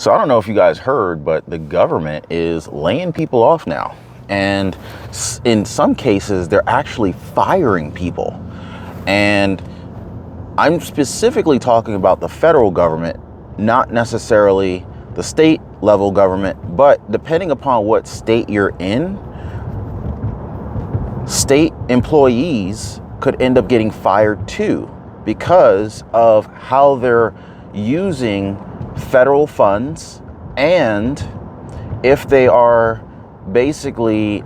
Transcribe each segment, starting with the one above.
So I don't know if you guys heard, but the government is laying people off now. And in some cases, they're actually firing people. And I'm specifically talking about the federal government, not necessarily the state level government, but depending upon what state you're in, state employees could end up getting fired too because of how they're using federal funds, and if they are basically if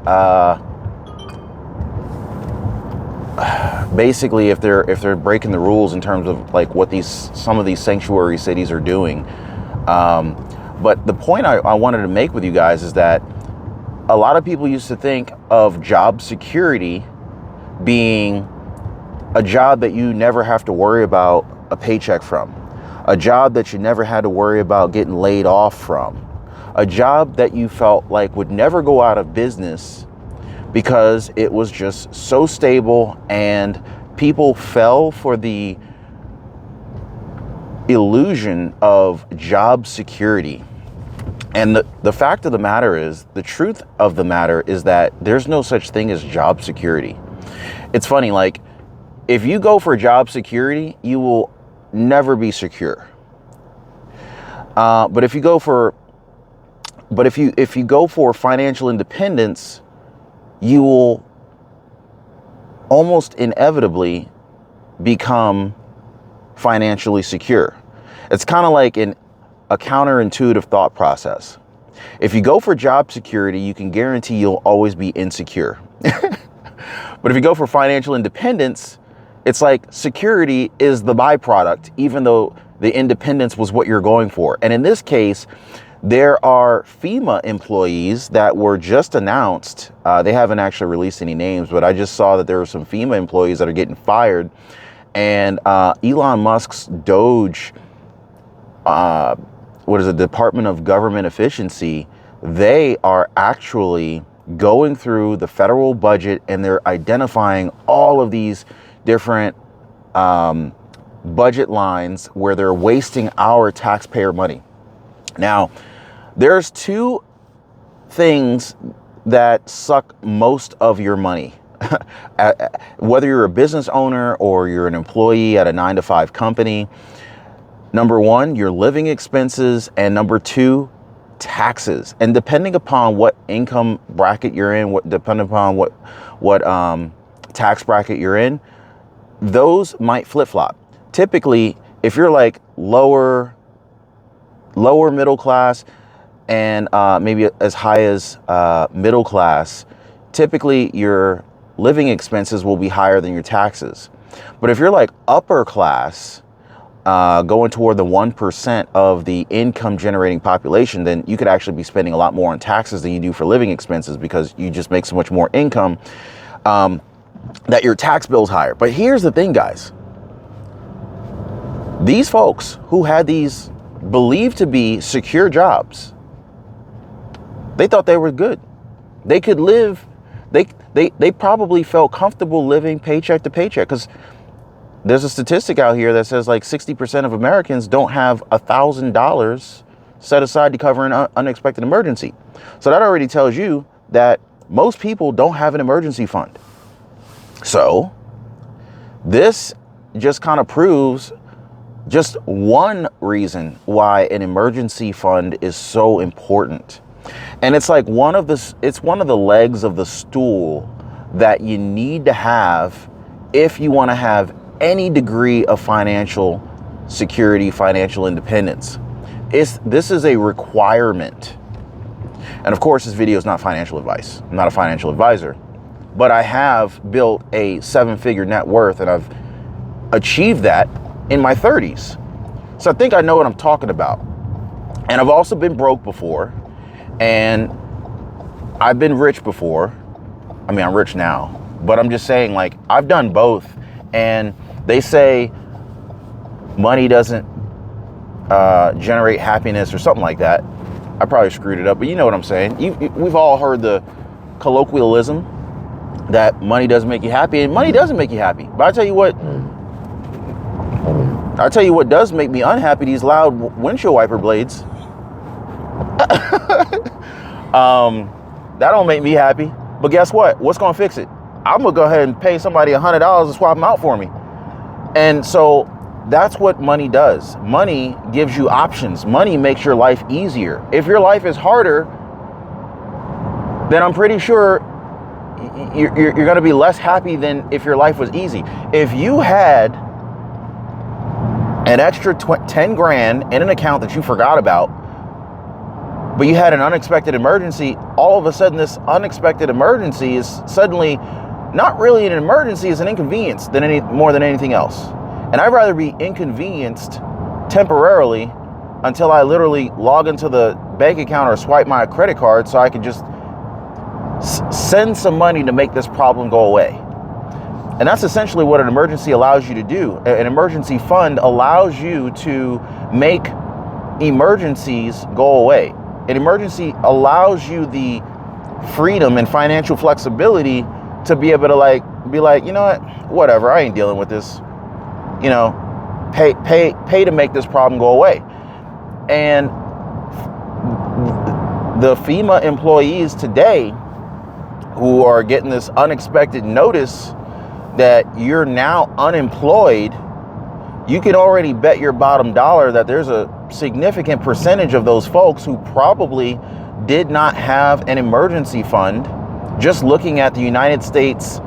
they're breaking the rules in terms of like what some of these sanctuary cities are doing. But the point I wanted to make with you guys is that a lot of people used to think of job security being a job that you never have to worry about a paycheck from, a job that you never had to worry about getting laid off from, a job that you felt like would never go out of business because it was just so stable, and people fell for the illusion of job security. And the fact of the matter is, the truth of the matter is that there's no such thing as job security. It's funny, like if you go for job security, you will never be secure. But if you go for financial independence, you will almost inevitably become financially secure. It's kind of like a counterintuitive thought process. If you go for job security, you can guarantee you'll always be insecure. But if you go for financial independence, it's like security is the byproduct, even though the independence was what you're going for. And in this case, there are FEMA employees that were just announced. They haven't actually released any names, but I just saw that there were some FEMA employees that are getting fired. And Elon Musk's DOGE, Department of Government Efficiency, they are actually going through the federal budget and they're identifying all of these different budget lines where they're wasting our taxpayer money. Now, there's two things that suck most of your money. Whether you're a business owner or you're an employee at a 9-to-5 company, number one, your living expenses, and number two, taxes. And depending upon what income bracket you're in, depending upon what tax bracket you're in, those might flip-flop. Typically, if you're like lower middle class and maybe as high as middle class, typically your living expenses will be higher than your taxes. But if you're like upper class, going toward the 1% of the income generating population, then you could actually be spending a lot more on taxes than you do for living expenses because you just make so much more income that your tax bill's higher. But here's the thing, guys. These folks who had these believed to be secure jobs, they thought they were good. They could live, they probably felt comfortable living paycheck to paycheck, because there's a statistic out here that says like 60% of Americans don't have $1,000 set aside to cover an unexpected emergency. So that already tells you that most people don't have an emergency fund. So this just kind of proves just one reason why an emergency fund is so important. And it's like one of the legs of the stool that you need to have if you want to have any degree of financial security, financial independence. This is a requirement. And of course, this video is not financial advice. I'm not a financial advisor, but I have built a 7-figure net worth, and I've achieved that in my 30s. So I think I know what I'm talking about. And I've also been broke before, and I've been rich before. I mean, I'm rich now, but I'm just saying, like, I've done both. And they say money doesn't generate happiness or something like that. I probably screwed it up, but you know what I'm saying. We've all heard the colloquialism that money doesn't make you happy, and money doesn't make you happy. But I'll tell you what does make me unhappy, these loud windshield wiper blades. That don't make me happy. But guess what? What's going to fix it? I'm going to go ahead and pay somebody $100 to swap them out for me. And so that's what money does. Money gives you options. Money makes your life easier. If your life is harder, then I'm pretty sure you're going to be less happy than if your life was easy. If you had an extra 10 grand in an account that you forgot about, but you had an unexpected emergency, all of a sudden this unexpected emergency is suddenly not really an emergency, it's an inconvenience more than anything else. And I'd rather be inconvenienced temporarily until I literally log into the bank account or swipe my credit card so I can just send some money to make this problem go away. And that's essentially what an emergency allows you to do. An emergency fund allows you to make emergencies go away. An emergency allows you the freedom and financial flexibility to be able to be like, you know what, whatever, I ain't dealing with this. You know, pay to make this problem go away. And the FEMA employees today who are getting this unexpected notice that you're now unemployed, you can already bet your bottom dollar that there's a significant percentage of those folks who probably did not have an emergency fund. Just looking at the United States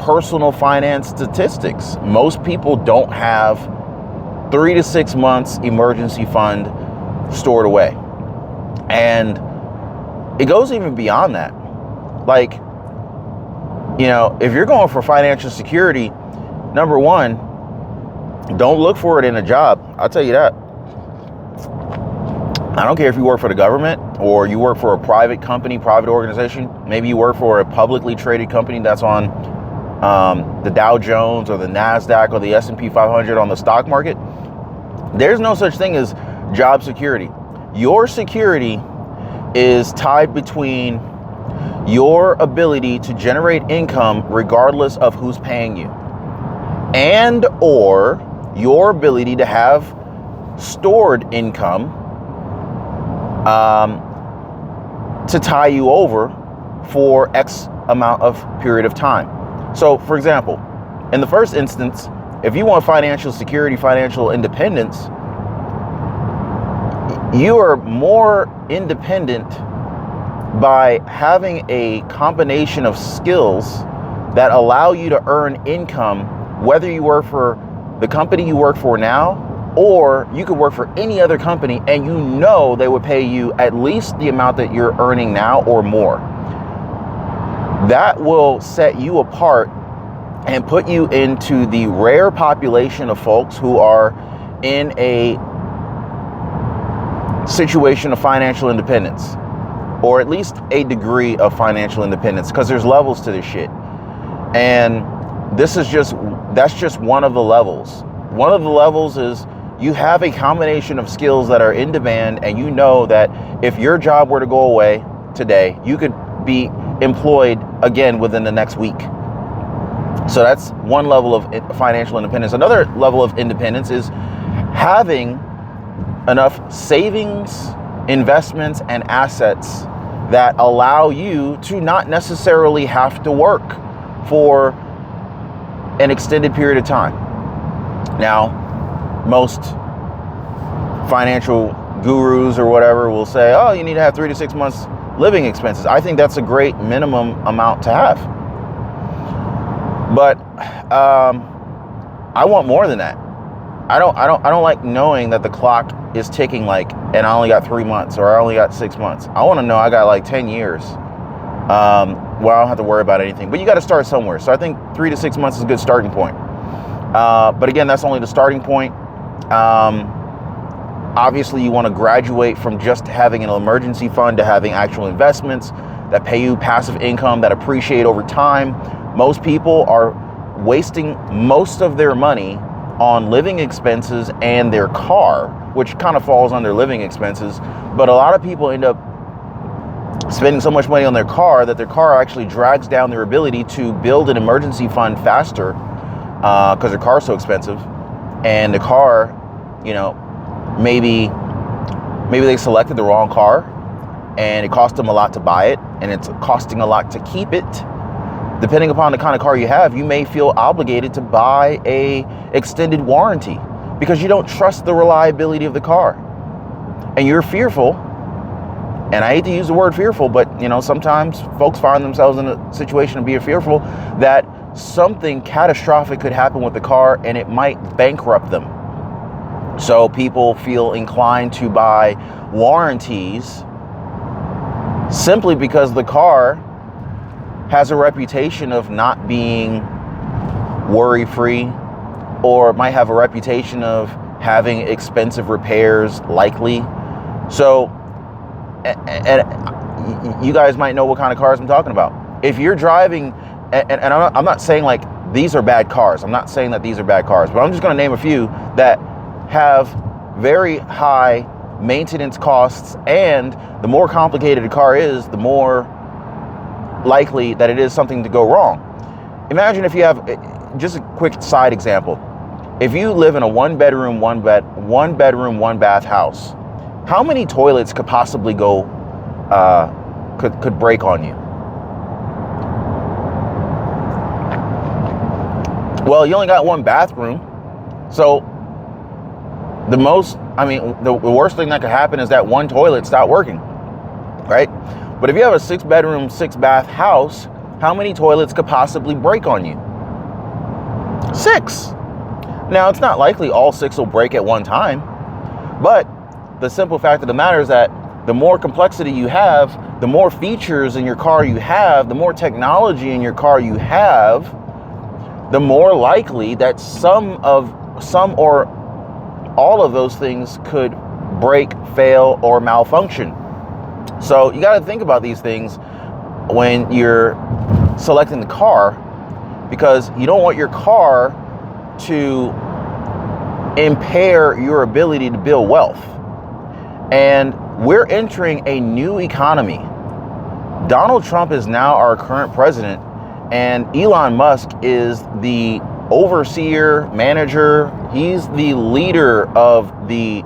personal finance statistics, most people don't have 3 to 6 months emergency fund stored away. And it goes even beyond that. Like, you know, if you're going for financial security, number one, don't look for it in a job. I'll tell you that. I don't care if you work for the government or you work for a private company, private organization. Maybe you work for a publicly traded company that's on the Dow Jones or the NASDAQ or the S&P 500 on the stock market. There's no such thing as job security. Your security is tied between your ability to generate income regardless of who's paying you, and or your ability to have stored income to tie you over for X amount of period of time. So, for example, in the first instance, if you want financial security, financial independence, you are more independent by having a combination of skills that allow you to earn income, whether you work for the company you work for now, or you could work for any other company and you know they would pay you at least the amount that you're earning now or more. That will set you apart and put you into the rare population of folks who are in a situation of financial independence, or at least a degree of financial independence, because there's levels to this shit. And that's just one of the levels. One of the levels is you have a combination of skills that are in demand, and you know that if your job were to go away today, you could be employed again within the next week. So that's one level of financial independence. Another level of independence is having enough savings, investments, and assets that allow you to not necessarily have to work for an extended period of time. Now, most financial gurus or whatever will say, oh, you need to have 3 to 6 months living expenses. I think that's a great minimum amount to have. But I want more than that. I don't like knowing that the clock is ticking and I only got 3 months or I only got 6 months. I want to know I got 10 years where I don't have to worry about anything. But you got to start somewhere. So I think 3 to 6 months is a good starting point. But again, that's only the starting point. Obviously, you want to graduate from just having an emergency fund to having actual investments that pay you passive income that appreciate over time. Most people are wasting most of their money on living expenses and their car, which kind of falls under living expenses. But a lot of people end up spending so much money on their car that their car actually drags down their ability to build an emergency fund faster because their car's so expensive. And the car, maybe Maybe they selected the wrong car and it cost them a lot to buy it and it's costing a lot to keep it. Depending upon the kind of car you have, you may feel obligated to buy a extended warranty because you don't trust the reliability of the car. And you're fearful, and I hate to use the word fearful, but sometimes folks find themselves in a situation of being fearful that something catastrophic could happen with the car and it might bankrupt them. So people feel inclined to buy warranties simply because the car has a reputation of not being worry-free, or might have a reputation of having expensive repairs likely. So, and you guys might know what kind of cars I'm talking about. If you're driving, and I'm not saying like these are bad cars. I'm not saying that these are bad cars, but I'm just going to name a few that have very high maintenance costs, and the more complicated a car is, the more likely that it is something to go wrong. Imagine if you have, just a quick side example, if you live in a one bedroom, one bath house, how many toilets could possibly go, could break on you? Well, you only got one bathroom, so the worst thing that could happen is that one toilet stop working, right? But if you have a 6 bedroom, 6 bath house, how many toilets could possibly break on you? 6. Now, it's not likely all 6 will break at one time, but the simple fact of the matter is that the more complexity you have, the more features in your car you have, the more technology in your car you have, the more likely that some or all of those things could break, fail, or malfunction. So you got to think about these things when you're selecting the car, because you don't want your car to impair your ability to build wealth. And we're entering a new economy. Donald Trump is now our current president, and Elon Musk is the overseer, manager. He's the leader of the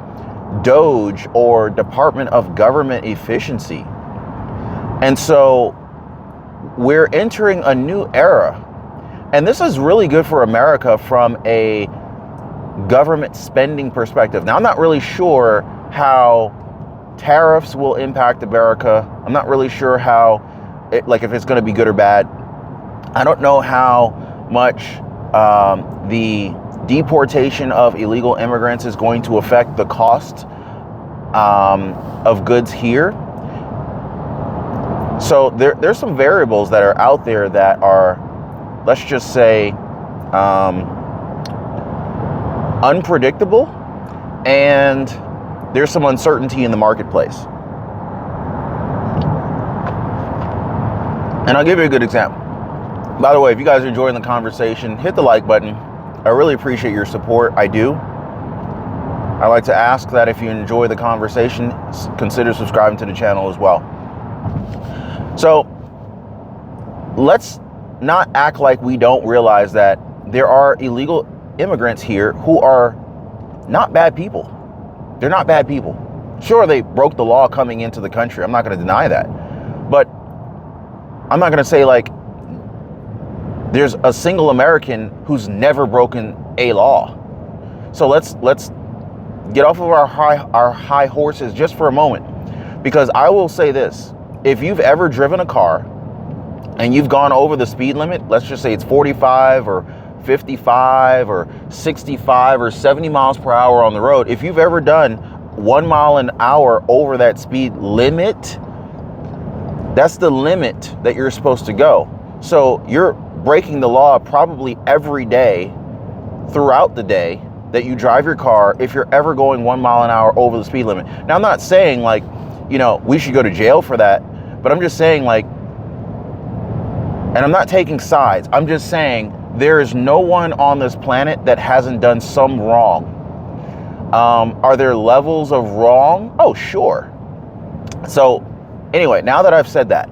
DOGE, or Department of Government Efficiency. And so we're entering a new era. And this is really good for America from a government spending perspective. Now, I'm not really sure how tariffs will impact America. I'm not really sure how, if it's going to be good or bad. I don't know how much the deportation of illegal immigrants is going to affect the cost of goods here. So there's some variables that are out there that are, let's just say, unpredictable, and there's some uncertainty in the marketplace. And I'll give you a good example. By the way, if you guys are enjoying the conversation, hit the like button. I really appreciate your support. I do. I like to ask that if you enjoy the conversation, consider subscribing to the channel as well. So let's not act like we don't realize that there are illegal immigrants here who are not bad people. They're not bad people. Sure, they broke the law coming into the country. I'm not going to deny that. But I'm not going to say like there's a single American who's never broken a law. So let's get off of our high horses just for a moment, because I will say this: if you've ever driven a car and you've gone over the speed limit, let's just say it's 45 or 55 or 65 or 70 miles per hour on the road, if you've ever done 1 mile an hour over that speed limit, that's the limit that you're supposed to go. So you're breaking the law probably every day throughout the day that you drive your car if you're ever going 1 mile an hour over the speed limit. Now, I'm not saying like, we should go to jail for that, but I'm just saying like, and I'm not taking sides, I'm just saying there is no one on this planet that hasn't done some wrong. Are there levels of wrong? Oh, sure. So anyway, now that I've said that,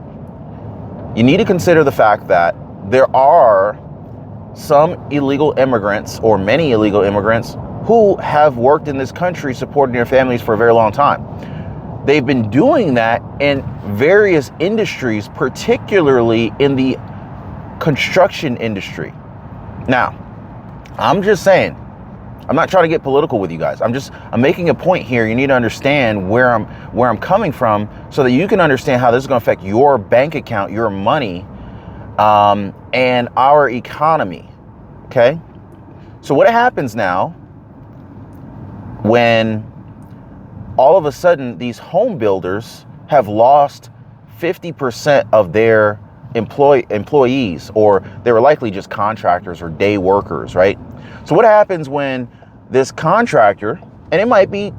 you need to consider the fact that there are some illegal immigrants, or many illegal immigrants, who have worked in this country supporting their families for a very long time. they've been doing that in various industries, particularly in the construction industry. Now, I'm just saying, I'm not trying to get political with you guys. I'm making a point here. You need to understand where I'm coming from so that you can understand how this is going to affect your bank account, your money, and our economy. Okay? So what happens now when all of a sudden these home builders have lost 50% of their employees, or they were likely just contractors or day workers, right? So what happens when this contractor, and it might be,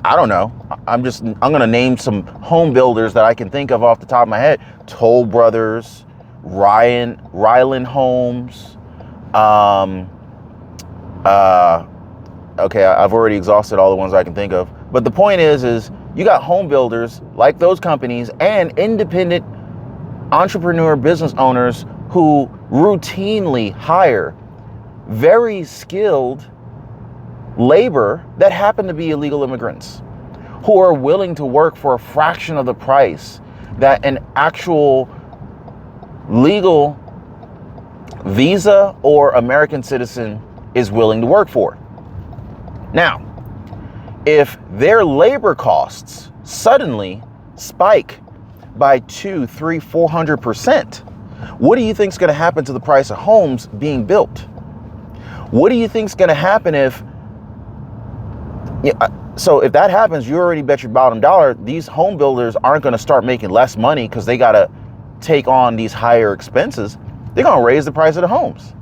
I don't know, I'm going to name some home builders that I can think of off the top of my head: Toll Brothers, Ryland Homes. Okay, I've already exhausted all the ones I can think of. But the point is you got home builders like those companies and independent entrepreneur business owners who routinely hire very skilled labor that happen to be illegal immigrants, who are willing to work for a fraction of the price that an actual legal visa or American citizen is willing to work for. Now, if their labor costs suddenly spike by 200, 300, 400%, what do you think is going to happen to the price of homes being built? What do you think is going to happen if that happens? You already bet your bottom dollar these home builders aren't going to start making less money because they got to take on these higher expenses. They're going to raise the price of the homes.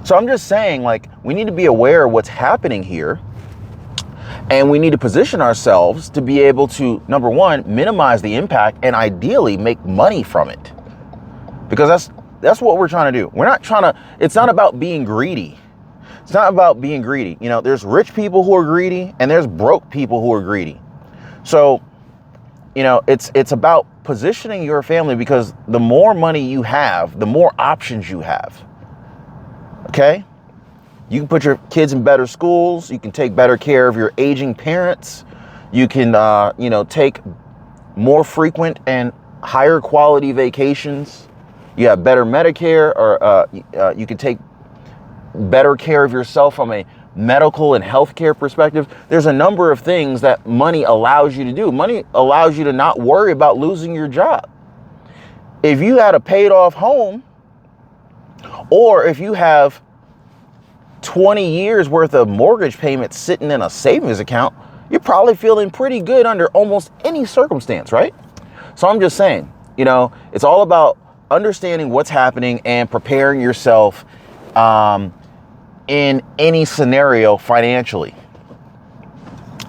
So I'm just saying, like, we need to be aware of what's happening here, and we need to position ourselves to be able to, number one, minimize the impact and ideally make money from it, because that's what we're trying to do. We're not trying to, it's not about being greedy. It's not about being greedy. You know, there's rich people who are greedy and there's broke people who are greedy. So, you know, it's about positioning your family, because the more money you have, the more options you have. Okay? You can put your kids in better schools. You can take better care of your aging parents. You can, take more frequent and higher quality vacations. You have better Medicare, or you can take better care of yourself from a medical and healthcare perspective. There's a number of things that money allows you to do. Money allows you to not worry about losing your job. If you had a paid off home, or if you have 20 years worth of mortgage payments sitting in a savings account, you're probably feeling pretty good under almost any circumstance, right? So I'm just saying, it's all about understanding what's happening and preparing yourself in any scenario financially.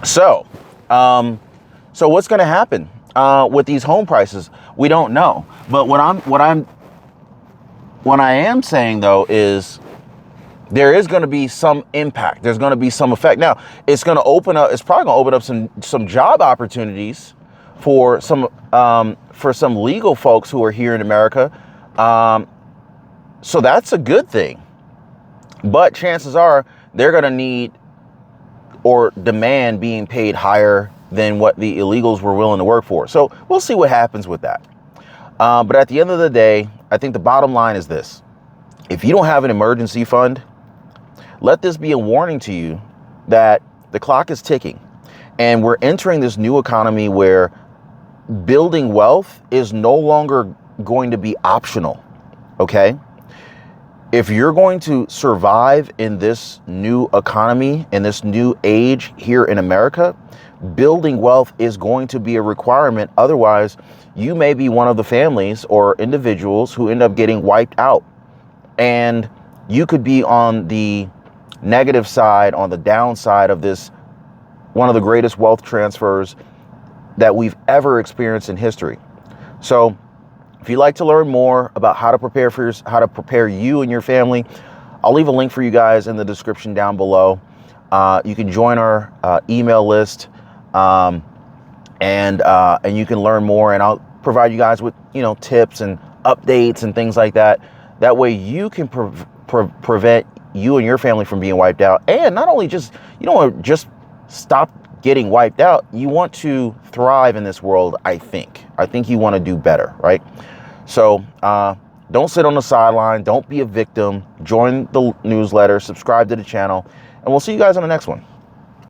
So what's going to happen with these home prices? We don't know. But what I am saying though is there is going to be some impact. There's going to be some effect. Now, it's probably going to open up some job opportunities for some legal folks who are here in America. So that's a good thing. But chances are they're going to need or demand being paid higher than what the illegals were willing to work for. So we'll see what happens with that. But at the end of the day, I think the bottom line is this. If you don't have an emergency fund, let this be a warning to you that the clock is ticking. And we're entering this new economy where building wealth is no longer going to be optional. Okay? If you're going to survive in this new economy, in this new age here in America, building wealth is going to be a requirement. Otherwise, you may be one of the families or individuals who end up getting wiped out. And you could be on the negative side, on the downside of this, one of the greatest wealth transfers that we've ever experienced in history. So if you'd like to learn more about how to prepare you and your family, I'll leave a link for you guys in the description down below. You can join our email list, and you can learn more. And I'll provide you guys with tips and updates and things like that. That way you can prevent you and your family from being wiped out. And not only just, you don't want to just stop getting wiped out, you want to thrive in this world, I think. I think you want to do better, right? So don't sit on the sideline. Don't be a victim. Join the newsletter. Subscribe to the channel. And we'll see you guys on the next one.